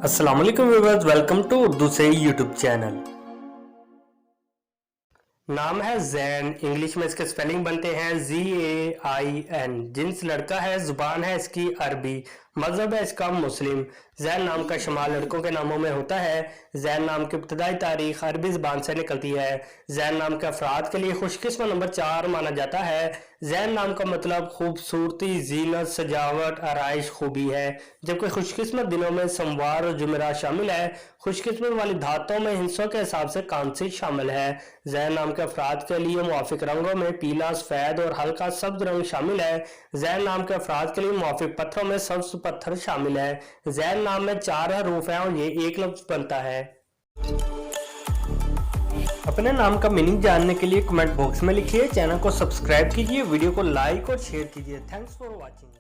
अस्सलाम वालेकुम viewers, welcome to Urdu से यूट्यूब चैनल। नाम है जैन, इंग्लिश में इसके स्पेलिंग बनते हैं ZAIN। जिन्स लड़का है, जुबान है इसकी अरबी, मजहब है इसका मुस्लिम। जैन नाम का शुमार लड़कों के नामों में होता है। जैन नाम की इब्तदाई तारीख अरबी ज़बान से निकलती है। जैन नाम के अफराद के लिए खुशकिस्मत नंबर 4 माना जाता है। जैन नाम का मतलब खूबसूरती, जीनत, सजावट, आराइश, खूबी है, जबकि खुशकिस्मत दिनों में सोमवार और जुमेरात शामिल है। खुशकिस्मत वाली धातों में हिस्सों के हिसाब से कांसी शामिल है। जैन नाम के अफराद के लिए मुवाफिक रंगों में पीला, सफेद और हल्का सब्ज रंग शामिल है। जैन नाम के अफराद के लिए मुवाफिक पत्थरों में सब्ज पत्थर शामिल है। जैन नाम में 4 हरूफ हैं और ये एक लफ्ज बनता है। अपने नाम का मीनिंग जानने के लिए कमेंट बॉक्स में लिखिए, चैनल को सब्सक्राइब कीजिए, वीडियो को लाइक और शेयर कीजिए। Thanks for watching.